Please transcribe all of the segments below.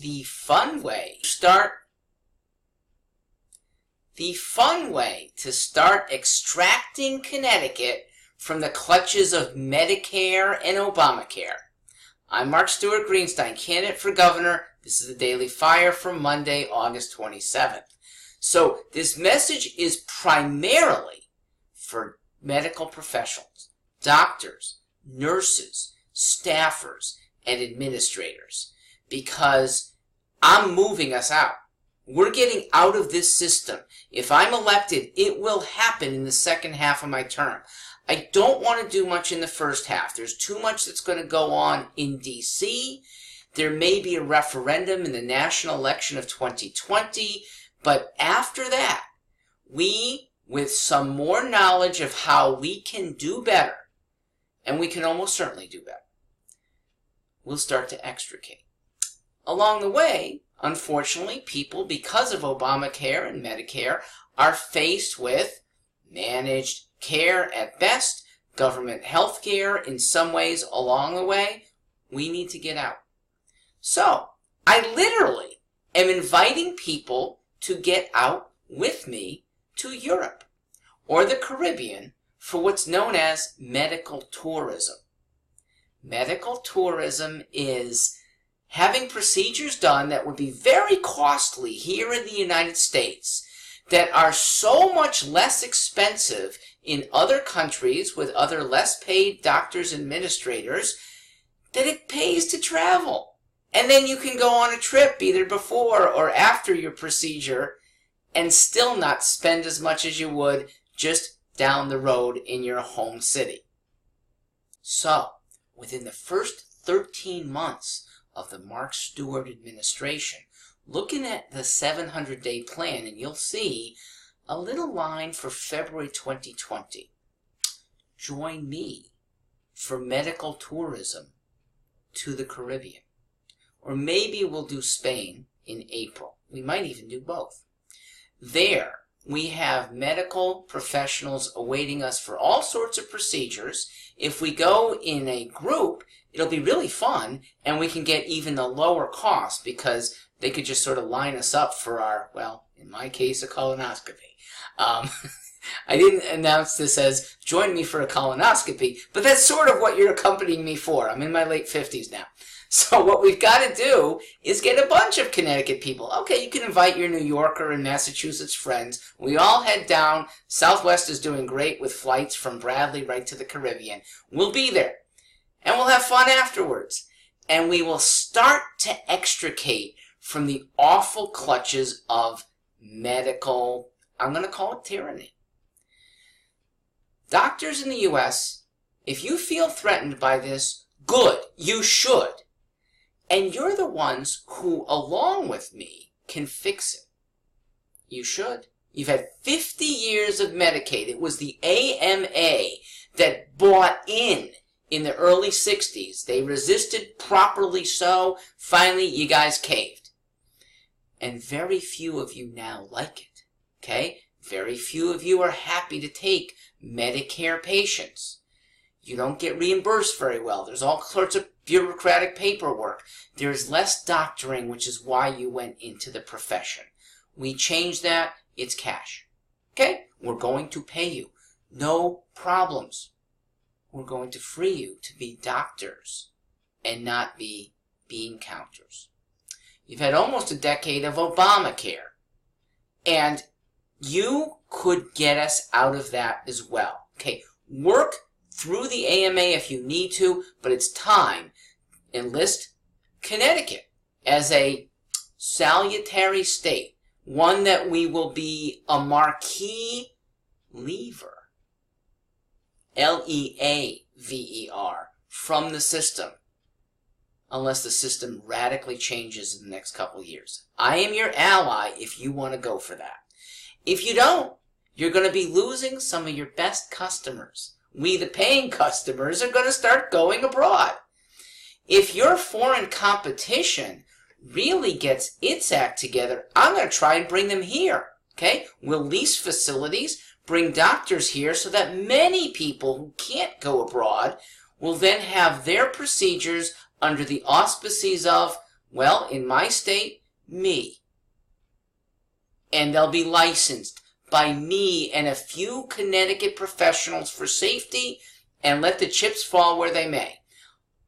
the fun way to start extracting Connecticut from the clutches of Medicare and Obamacare. I'm Mark Stewart Greenstein, candidate for governor. This is the Daily Fire for Monday, August 27th. So this message is primarily for medical professionals, doctors, nurses, staffers, and administrators, because I'm moving us out. We're getting out of this system. If I'm elected, it will happen in the second half of my term. I don't want to do much in the first half. There's too much that's going to go on in D.C. There may be a referendum in the national election of 2020, but after that, we, with some more knowledge of how we can do better, and we can almost certainly do better, we'll start to extricate. Along the way, unfortunately, people, because of Obamacare and Medicare, are faced with managed care at best, government health care in some ways along the way. We need to get out. So, I literally am inviting people to get out with me to Europe or the Caribbean for what's known as medical tourism. Medical tourism is having procedures done that would be very costly here in the United States that are so much less expensive in other countries with other less paid doctors and administrators that it pays to travel. And then you can go on a trip either before or after your procedure and still not spend as much as you would just down the road in your home city. So, within the first 13 months of the Mark Stewart administration, looking at the 700-day plan, and you'll see a little line for February 2020. Join me for medical tourism to the Caribbean. Or maybe we'll do Spain in April. We might even do both. There, we have medical professionals awaiting us for all sorts of procedures. If we go in a group, it'll be really fun, and we can get even a lower cost because they could just sort of line us up for our, well, in my case, a colonoscopy. I didn't announce this as join me for a colonoscopy, but that's sort of what you're accompanying me for. I'm in my late 50s now. So what we've got to do is get a bunch of Connecticut people. Okay, you can invite your New Yorker and Massachusetts friends. We all head down. Southwest is doing great with flights from Bradley right to the Caribbean. We'll be there. And we'll have fun afterwards. And we will start to extricate from the awful clutches of medical, I'm going to call it tyranny. Doctors in the U.S., if you feel threatened by this, good, you should. And you're the ones who, along with me, can fix it. You should. You've had 50 years of Medicaid. It was the AMA that bought in the early 60s. They resisted, properly so. Finally, you guys caved. And very few of you now like it. Okay? Very few of you are happy to take Medicare patients. You don't get reimbursed very well. There's all sorts of bureaucratic paperwork. There's less doctoring, which is why you went into the profession. We changed that. It's cash. Okay? We're going to pay you. No problems. We're going to free you to be doctors and not be bean counters. You've had almost a decade of Obamacare. And you could get us out of that as well. Okay? Work through the AMA if you need to, but it's time. Enlist Connecticut as a salutary state, one that we will be a marquee lever, L-E-A-V-E-R, from the system, unless the system radically changes in the next couple of years. I am your ally if you want to go for that. If you don't, you're going to be losing some of your best customers. We, the paying customers, are going to start going abroad. If your foreign competition really gets its act together, I'm going to try and bring them here. Okay? We'll lease facilities, bring doctors here so that many people who can't go abroad will then have their procedures under the auspices of Well, in my state, me. And they'll be licensed by me and a few Connecticut professionals for safety, and let the chips fall where they may.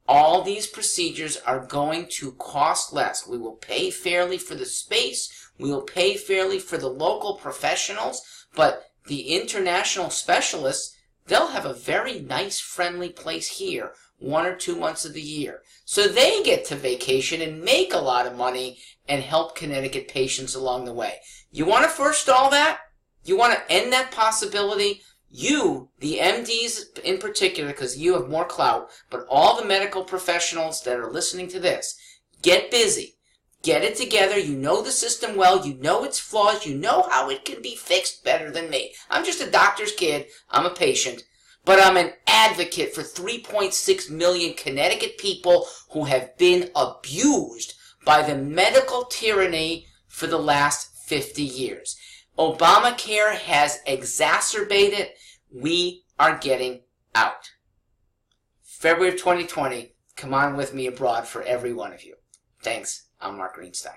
All these procedures are going to cost less. We will pay fairly for the space. We will pay fairly for the local professionals, but the international specialists, they'll have a very nice, friendly place here 1 or 2 months of the year. So they get to vacation and make a lot of money and help Connecticut patients along the way. You want to forestall that? You want to end that possibility? You, the MDs in particular, because you have more clout, but all the medical professionals that are listening to this, get busy. Get it together. You know the system well. You know its flaws. You know how it can be fixed better than me. I'm just a doctor's kid. I'm a patient. But I'm an advocate for 3.6 million Connecticut people who have been abused by the medical tyranny for the last 50 years. Obamacare has exacerbated. We are getting out. February of 2020, come on with me abroad for every one of you. Thanks. I'm Mark Greenstein.